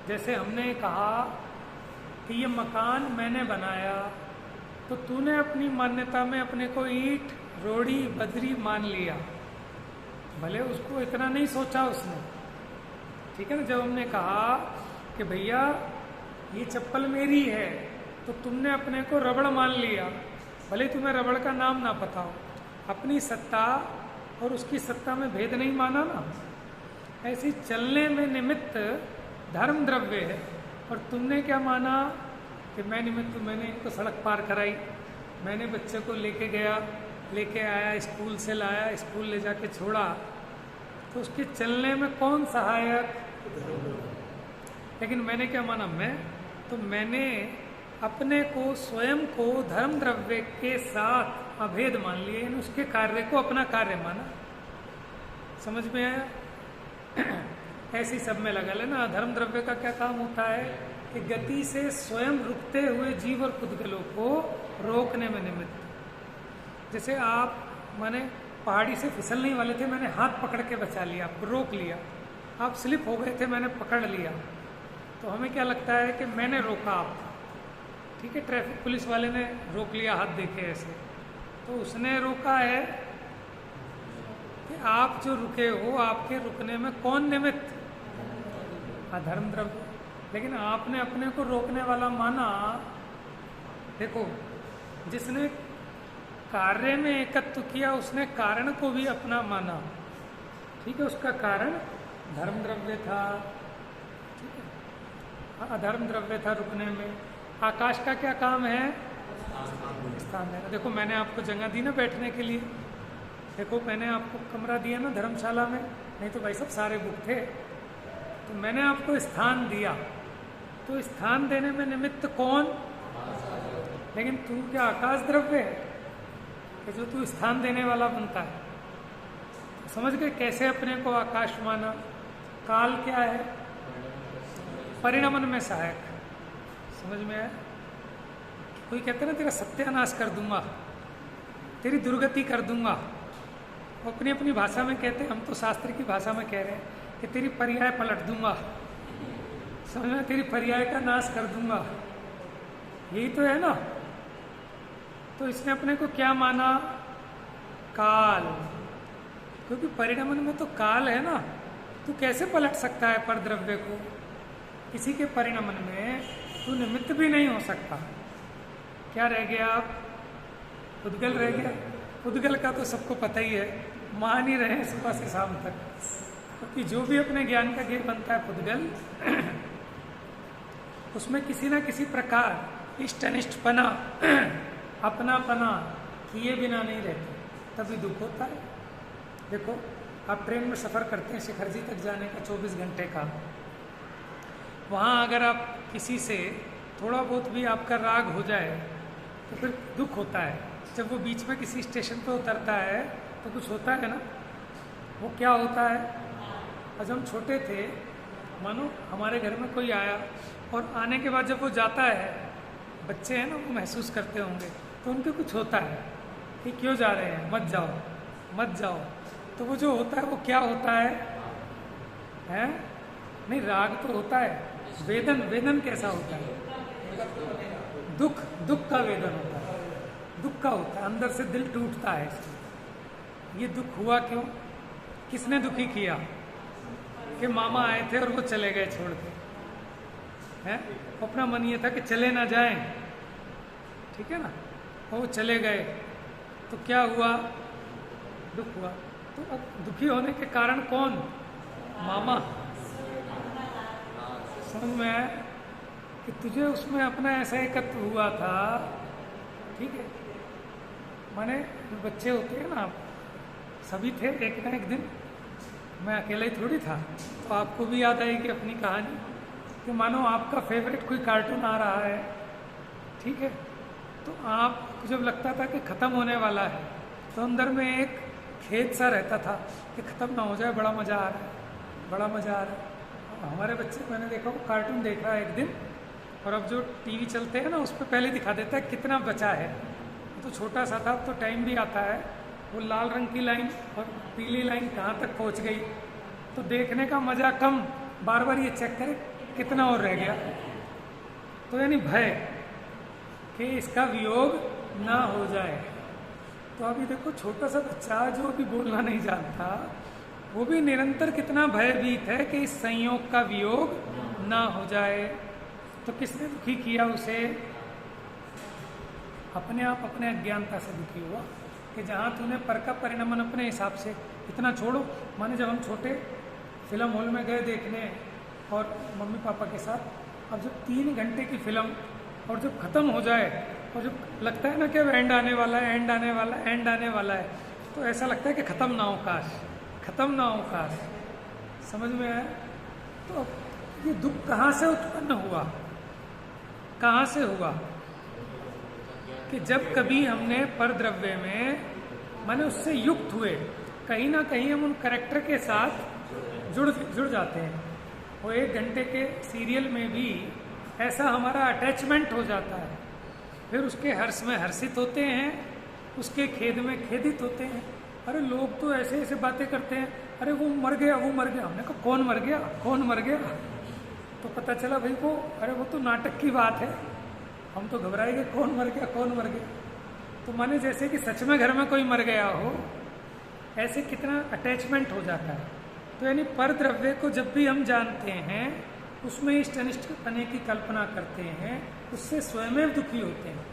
जैसे हमने कहा कि ये मकान मैंने बनाया, तो तूने अपनी मान्यता में अपने को ईंट रोड़ी बजरी मान लिया, भले उसको इतना नहीं सोचा उसने, ठीक है ना। जब हमने कहा कि भैया ये चप्पल मेरी है, तो तुमने अपने को रबड़ मान लिया, भले तुम्हें रबड़ का नाम ना पता हो, अपनी सत्ता और उसकी सत्ता में भेद नहीं माना ना। ऐसी चलने में निमित्त धर्म द्रव्य है, और तुमने क्या माना कि मैं निमित्त, मैंने इनको सड़क पार कराई, मैंने बच्चे को लेके गया, लेके आया, स्कूल से लाया, स्कूल ले जाके छोड़ा, तो उसके चलने में कौन सहायक? लेकिन मैंने क्या माना? मैंने अपने को, स्वयं को धर्म द्रव्य के साथ अभेद मान लिए, उसके कार्य को अपना कार्य माना। समझ में आया? ऐसी सब में लगा लेना। धर्म द्रव्य का क्या काम होता है कि गति से स्वयं रुकते हुए जीव और पुद्गलों को रोकने में निमित्त। जैसे आप, माने पहाड़ी से फिसलने वाले थे, मैंने हाथ पकड़ के बचा लिया, आपको रोक लिया। आप स्लिप हो गए थे, मैंने पकड़ लिया, तो हमें क्या लगता है कि मैंने रोका आपको, ठीक है, ट्रैफिक पुलिस वाले ने रोक लिया हाथ देके ऐसे, तो उसने रोका है कि आप जो रुके हो, आपके रुकने में कौन निमित्त? अधर्म द्रव्य। लेकिन आपने अपने को रोकने वाला माना। देखो, जिसने कार्य में एकत्व किया उसने कारण को भी अपना माना, ठीक है, उसका कारण धर्म द्रव्य था, ठीक है, अधर्म द्रव्य था रुकने में। आकाश का क्या काम है? स्थान देना। देखो मैंने आपको जगह दी ना बैठने के लिए, देखो मैंने आपको कमरा दिया ना धर्मशाला में, नहीं तो भाई सब सारे बुक थे, तो मैंने आपको स्थान दिया, तो स्थान देने में निमित्त कौन? लेकिन तू क्या आकाश द्रव्य है कि जो तू स्थान देने वाला बनता है? समझ गए कैसे अपने को आकाश माना? काल क्या है? परिणमन में सहायक। समझ में आया? कोई कहते ना तेरा सत्यानाश कर दूंगा, तेरी दुर्गति कर दूंगा, वो अपनी अपनी भाषा में कहते, हम तो शास्त्र की भाषा में कह रहे हैं कि तेरी पर्याय पलट दूंगा, समझ में, तेरी पर्याय का नाश कर दूंगा, यही तो है ना। तो इसने अपने को क्या माना? काल। क्योंकि परिणमन में तो काल है ना, तू कैसे पलट सकता है पर द्रव्य को? किसी के परिणमन में तू निमित्त भी नहीं हो सकता। क्या रह गया आप? उद्गल रह गया। उद्गल का तो सबको पता ही है, मान ही रहे सुबह से शाम तक, क्योंकि जो भी अपने ज्ञान का गेय बनता है पुद्गल, उसमें किसी ना किसी प्रकार इष्ट अनिष्टपना, अपनापना किए बिना नहीं रहते, तभी दुख होता है। देखो आप ट्रेन में सफ़र करते हैं शिखर जी तक जाने का 24 घंटे का, वहाँ अगर आप किसी से थोड़ा बहुत भी आपका राग हो जाए तो फिर दुख होता है। जब वो बीच में किसी स्टेशन पर उतरता है तो कुछ होता है ना, वो क्या होता है? और जब हम छोटे थे, मानो हमारे घर में कोई आया और आने के बाद जब वो जाता है, बच्चे हैं ना, वो महसूस करते होंगे, तो उनके कुछ होता है कि क्यों जा रहे हैं, मत जाओ मत जाओ। तो वो जो होता है वो क्या होता है? हैं? नहीं, राग तो होता है, वेदन। वेदन कैसा होता है? दुख, दुख का वेदन होता है, दुख का होता है, अंदर से दिल टूटता है इसमें। ये दुख हुआ क्यों? किसने दुखी किया? कि मामा आए थे और वो चले गए छोड़ के, हैं? अपना मन ये था कि चले ना जाएं, ठीक है ना, और वो चले गए तो क्या हुआ? दुख हुआ। तो अब दुखी होने के कारण कौन? मामा। समझ में आया कि तुझे उसमें अपना ऐसा एकत्व हुआ था, ठीक है, माने बच्चे होते हैं ना, सभी थे एक ना एक दिन, मैं अकेला ही थोड़ी था, तो आपको भी याद आएगी अपनी कहानी कि मानो आपका फेवरेट कोई कार्टून आ रहा है, ठीक है, तो आपको जब लगता था कि ख़त्म होने वाला है तो अंदर में एक खेद सा रहता था कि ख़त्म ना हो जाए, बड़ा मज़ा आ रहा है, बड़ा मज़ा आ रहा है। हमारे बच्चे, मैंने देखा वो कार्टून देख रहा है एक दिन, और अब जो टीवी चलते हैं ना उस पर पहले दिखा देता है कितना बचा है, तो छोटा सा था, अब तो टाइम भी आता है, वो लाल रंग की लाइन और पीली लाइन कहाँ तक पहुँच गई, तो देखने का मज़ा कम, बार बार ये चेक करे कितना और रह गया। तो यानी भय कि इसका वियोग ना हो जाए। तो अभी देखो छोटा सा बच्चा जो अभी बोलना नहीं जानता, वो भी निरंतर कितना भयभीत है कि इस संयोग का वियोग ना हो जाए। तो किसने दुखी किया उसे? अपने आप, अपने अज्ञानता से दुखी हुआ कि जहाँ तूने पर का परिणमन अपने हिसाब से, इतना छोड़ो, माने जब हम छोटे फिल्म हॉल में गए देखने और मम्मी पापा के साथ, अब जब 3 घंटे की फिल्म और जब ख़त्म हो जाए और जब लगता है ना कि अब एंड आने वाला है, एंड आने वाला है, एंड आने वाला है, तो ऐसा लगता है कि ख़त्म ना हो काश, ख़त्म ना हो काश। समझ में आया? तो अब ये दुख कहाँ से उत्पन्न हुआ? कहाँ से हुआ? कि जब कभी हमने पर द्रव्य में, माने उससे युक्त हुए, कहीं ना कहीं हम उन करेक्टर के साथ जुड़ जाते हैं। वो 1 घंटे के सीरियल में भी ऐसा हमारा अटैचमेंट हो जाता है, फिर उसके हर्ष में हर्षित होते हैं, उसके खेद में खेदित होते हैं। अरे लोग तो ऐसे ऐसे बातें करते हैं, अरे वो मर गया, वो मर गया। हमने कहा कौन मर गया, कौन मर गया? तो पता चला भाई वो तो नाटक की बात है, हम तो घबराए गए, कौन मर गया कौन मर गया। तो माने जैसे कि सच में घर में कोई मर गया हो, ऐसे कितना अटैचमेंट हो जाता है। तो यानी पर द्रव्य को जब भी हम जानते हैं, उसमें इष्ट अनिष्ट पने की कल्पना करते हैं, उससे स्वयं दुखी होते हैं।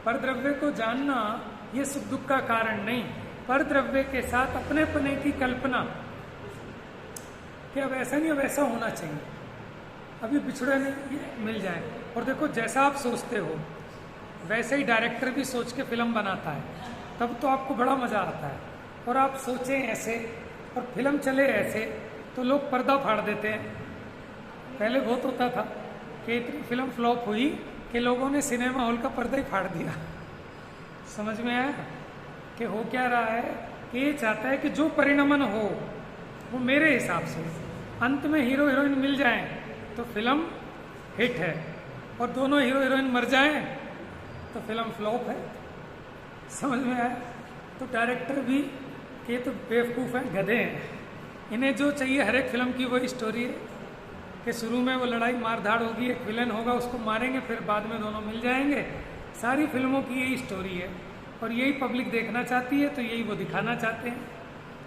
पर द्रव्य को जानना ये सुख दुख का कारण नहीं, पर द्रव्य के साथ अपने पने की कल्पना कि अब ऐसा नहीं, अब ऐसा होना चाहिए, अभी बिछड़े नहीं मिल जाए। और देखो जैसा आप सोचते हो वैसे ही डायरेक्टर भी सोच के फिल्म बनाता है, तब तो आपको बड़ा मजा आता है। और आप सोचें ऐसे और फिल्म चले ऐसे तो लोग पर्दा फाड़ देते हैं। पहले बहुत होता था कि इतनी फिल्म फ्लॉप हुई कि लोगों ने सिनेमा हॉल का पर्दा ही फाड़ दिया। समझ में आया कि हो क्या रहा है कि ये चाहता है कि जो परिणमन हो वो मेरे हिसाब से, अंत में हीरो हीरोइन मिल जाएं तो फिल्म हिट है, और दोनों हीरो हीरोइन मर जाएं तो फिल्म फ्लॉप है। समझ में आया। तो डायरेक्टर भी ये तो बेवकूफ़ हैं, गधे हैं, इन्हें जो चाहिए हर एक फिल्म की वही स्टोरी है कि शुरू में वो लड़ाई मार धाड़ होगी, एक विलन होगा उसको मारेंगे, फिर बाद में दोनों मिल जाएंगे। सारी फिल्मों की यही स्टोरी है और यही पब्लिक देखना चाहती है, तो यही वो दिखाना चाहते हैं।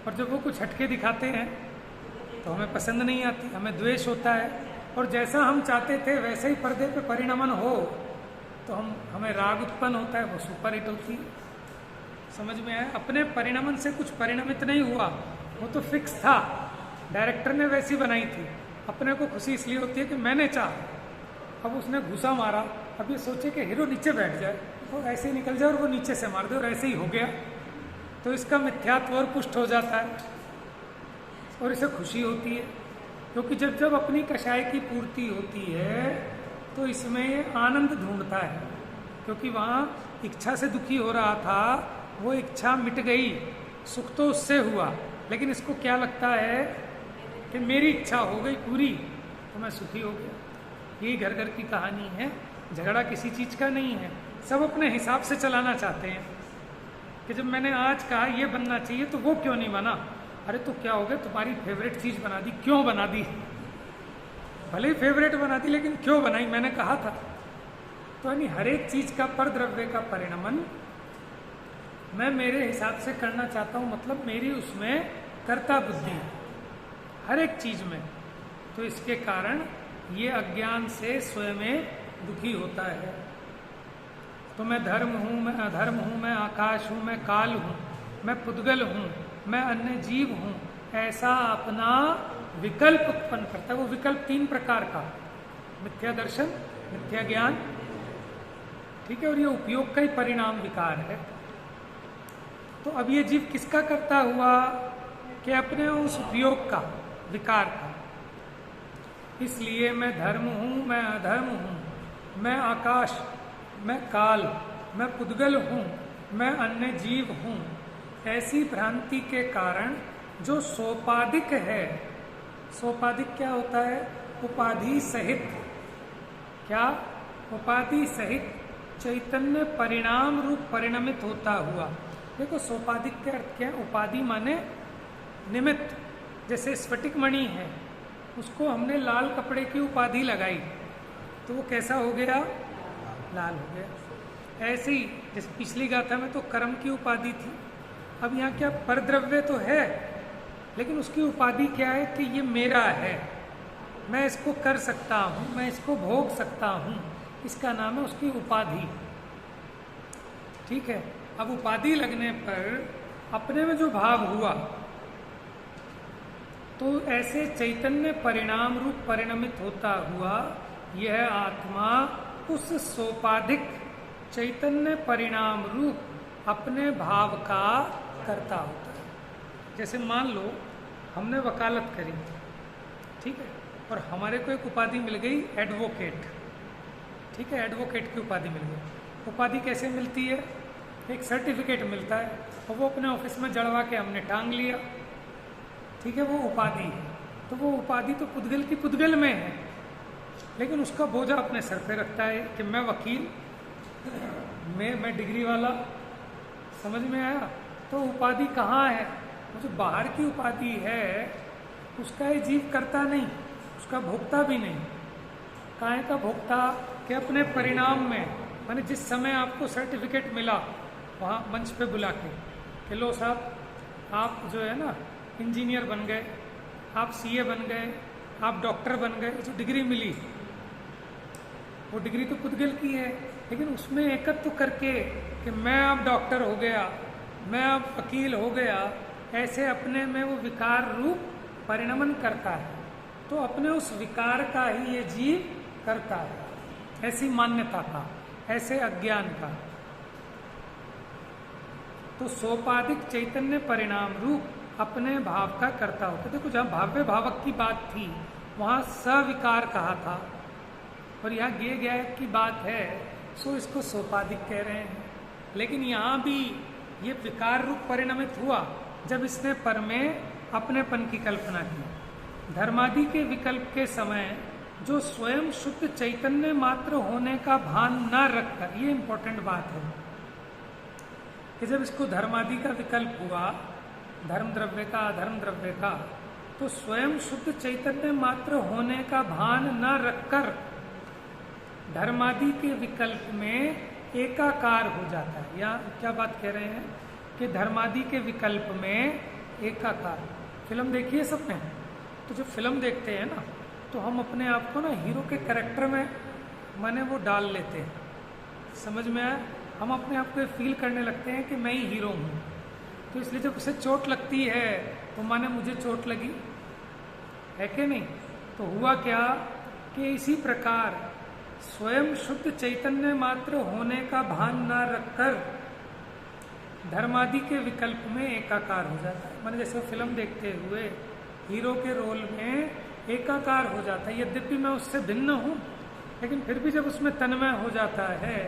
और जब वो कुछ हटके दिखाते हैं तो हमें पसंद नहीं आती, हमें द्वेष होता है। और जैसा हम चाहते थे वैसे ही पर्दे पे परिणमन हो तो हमें राग उत्पन्न होता है, वो सुपर हिट होती है। समझ में आया। अपने परिणमन से कुछ परिणमित नहीं हुआ, वो तो फिक्स था, डायरेक्टर ने वैसी बनाई थी। अपने को खुशी इसलिए होती है कि मैंने चाहा, अब उसने घुसा मारा, अब ये सोचे कि हीरो नीचे बैठ जाए और ऐसे ही निकल जाए और वो नीचे से मार दे और ऐसे ही हो गया, तो इसका मिथ्यात्व और पुष्ट हो जाता है और इसे खुशी होती है। क्योंकि जब जब अपनी कषाय की पूर्ति होती है तो इसमें आनंद ढूंढता है, क्योंकि वहाँ इच्छा से दुखी हो रहा था, वो इच्छा मिट गई, सुख तो उससे हुआ, लेकिन इसको क्या लगता है कि मेरी इच्छा हो गई पूरी तो मैं सुखी हो गया। यही घर घर की कहानी है, झगड़ा किसी चीज का नहीं है, सब अपने हिसाब से चलाना चाहते हैं कि जब मैंने आज कहा ये बनना चाहिए तो वो क्यों नहीं बना। अरे तो क्या हो गया, तुम्हारी फेवरेट चीज बना दी, क्यों बना दी, भले ही फेवरेट बना दी लेकिन क्यों बनाई, मैंने कहा था। तो यानी हर एक चीज का पर द्रव्य का परिणमन मैं मेरे हिसाब से करना चाहता हूं, मतलब मेरी उसमें कर्ता बुद्धि है हर एक चीज में। तो इसके कारण ये अज्ञान से स्वयं दुखी होता है। तो मैं धर्म हूं, मैं अधर्म हूं, मैं आकाश हूं, मैं काल हूं, मैं पुद्गल हूं, मैं अन्य जीव हूं, ऐसा अपना विकल्प उत्पन्न करता है। वो विकल्प 3 प्रकार का, मिथ्या दर्शन, मिथ्या ज्ञान, ठीक है, और ये उपयोग का ही परिणाम विकार है। तो अब ये जीव किसका करता हुआ कि अपने उस उपयोग का, विकार का। इसलिए मैं धर्म हूं, मैं अधर्म हूं, मैं आकाश, मैं काल, मैं पुद्गल हूं, मैं अन्य जीव हूं, ऐसी भ्रांति के कारण जो सोपाधिक है, सोपाधिक क्या होता है, उपाधि सहित, क्या, उपाधि सहित चैतन्य परिणाम रूप परिणमित होता हुआ। देखो सोपाधिक के अर्थ क्या है, उपाधि माने निमित्त। जैसे स्फटिक मणि है, उसको हमने लाल कपड़े की उपाधि लगाई तो वो कैसा हो गया, लाल हो गया। ऐसे ही जैसे पिछली गाथा में तो कर्म की उपाधि थी, अब यहाँ क्या, परद्रव्य तो है लेकिन उसकी उपाधि क्या है कि ये मेरा है, मैं इसको कर सकता हूँ, मैं इसको भोग सकता हूँ, इसका नाम है उसकी उपाधि। ठीक है। अब उपाधि लगने पर अपने में जो भाव हुआ तो ऐसे चैतन्य परिणाम रूप परिणमित होता हुआ यह आत्मा उस सोपाधिक चैतन्य परिणाम रूप अपने भाव का करता होता है। जैसे मान लो हमने वकालत करी, ठीक है, और हमारे को एक उपाधि मिल गई एडवोकेट, ठीक है, एडवोकेट की उपाधि मिल गई। उपाधि कैसे मिलती है, एक सर्टिफिकेट मिलता है और वो अपने ऑफिस में जड़वा के हमने टांग लिया, ठीक है, वो उपाधि है। तो वो उपाधि तो पुद्गल की पुद्गल में है, लेकिन उसका बोझा अपने सर पे रखता है कि मैं वकील, मैं डिग्री वाला। समझ में आया। तो उपाधि कहाँ है, वो जो बाहर की उपाधि है उसका ये जीव करता नहीं, उसका भोगता भी नहीं, काहे का भोक्ता कि अपने परिणाम में, माने जिस समय आपको सर्टिफिकेट मिला वहाँ मंच पे बुला के कि लो साहब आप जो है ना इंजीनियर बन गए, आप सीए बन गए, आप डॉक्टर बन गए, जो डिग्री मिली वो डिग्री तो पुद्गल की है, लेकिन उसमें एकत्व करके कि मैं अब डॉक्टर हो गया, मैं अब वकील हो गया, ऐसे अपने में वो विकार रूप परिणमन करता है। तो अपने उस विकार का ही ये जीव करता है, ऐसी मान्यता का, ऐसे अज्ञान का। तो सोपाधिक चैतन्य परिणाम रूप अपने भाव का करता होता। देखो जहाँ भाव्य भावक की बात थी वहाँ सविकार कहा था, और यहाँ गे गया की बात है, सो इसको सोपाधिक कह रहे हैं। लेकिन यहाँ भी ये विकार रूप परिणमित हुआ जब इसने पर में अपनेपन की कल्पना की। धर्मादि के विकल्प के समय जो स्वयं शुद्ध चैतन्य मात्र होने का भान न रखकर, ये इंपॉर्टेंट बात है कि जब इसको धर्मादि का विकल्प हुआ, धर्म द्रव्य का अधर्म द्रव्य का, तो स्वयं शुद्ध चैतन्य मात्र होने का भान न रखकर धर्मादि के विकल्प में एकाकार हो जाता है। या क्या बात कह रहे हैं कि धर्मादि के विकल्प में एकाकार। फिल्म देखी है सबने? तो जब फिल्म देखते हैं ना तो हम अपने आप को ना हीरो के कैरेक्टर में माने वो डाल लेते हैं, समझ में आया? हम अपने आप को फील करने लगते हैं कि मैं ही हीरो हूँ। तो इसलिए जब उसे चोट लगती है तो माने मुझे चोट लगी है कि नहीं? तो हुआ क्या कि इसी प्रकार स्वयं शुद्ध चैतन्य मात्र होने का भान न रखकर धर्मादि के विकल्प में एकाकार हो जाता है। माने जैसे फिल्म देखते हुए हीरो के रोल में एकाकार हो जाता है, यद्यपि मैं उससे भिन्न हूँ, लेकिन फिर भी जब उसमें तन्मय हो जाता है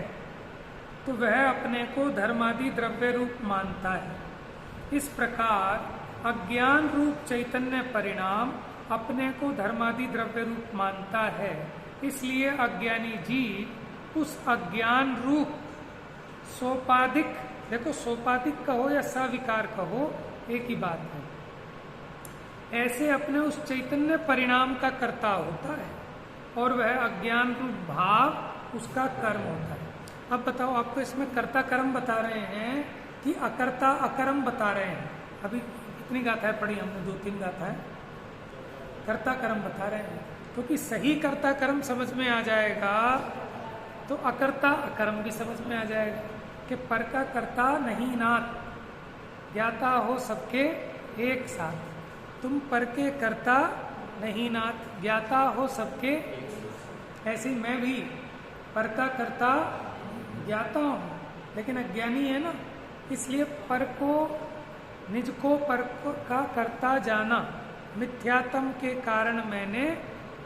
तो वह अपने को धर्मादि द्रव्य रूप मानता है। इस प्रकार अज्ञान रूप चैतन्य परिणाम अपने को धर्मादि द्रव्य रूप मानता है। इसलिए अज्ञानी जीव उस अज्ञान रूप सोपाधिक, देखो सोपाधिक कहो या सविकार कहो एक ही बात है, ऐसे अपने उस चैतन्य परिणाम का कर्ता होता है और वह अज्ञान रूप भाव उसका कर्म होता है। अब बताओ, आपको इसमें कर्ता कर्म बता रहे हैं कि अकर्ता अकर्म बता रहे हैं? अभी कितनी गाथाएं पढ़ी हमने? 2-3 गाथाएं कर्ता कर्म बता रहे हैं। क्योंकि सही कर्ता कर्म समझ में आ जाएगा तो अकर्ता अकर्म भी समझ में आ जाएगा कि पर का कर्ता नहीं नाथ, ज्ञाता हो सबके एक साथ। तुम पर के कर्ता नहीं नाथ, ज्ञाता हो सबके, ऐसे मैं भी पर का कर्ता ज्ञाता हूँ, लेकिन अज्ञानी है ना, इसलिए पर को निज को पर का कर्ता जाना, मिथ्यात्म के कारण मैंने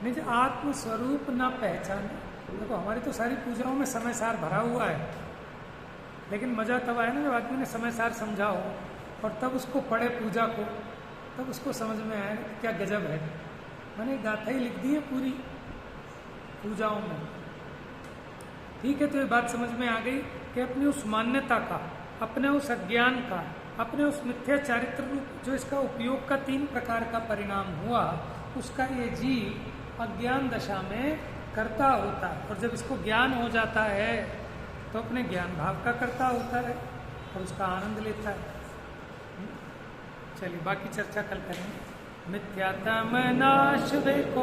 निज आत्म स्वरूप न पहचाना। देखो हमारी तो सारी पूजाओं में समय सार भरा हुआ है, लेकिन मजा तब आया ना जब आदमी ने समय सार समझा हो और तब उसको पढ़े पूजा को, तब उसको समझ में आया कि क्या गजब है। मैंने गाथा ही लिख दी है पूरी पूजाओं में। ठीक है, तो ये बात समझ में आ गई कि अपनी उस मान्यता का, अपने उस अज्ञान का, अपने उस मिथ्या चारित्र रूप जो इसका उपयोग का 3 प्रकार का परिणाम हुआ, उसका ये जीव अज्ञान दशा में कर्ता होता है। और जब इसको ज्ञान हो जाता है तो अपने ज्ञान भाव का कर्ता होता है और उसका आनंद लेता है। चलिए बाकी चर्चा कल करेंगे। मिथ्यात्म नाश देखो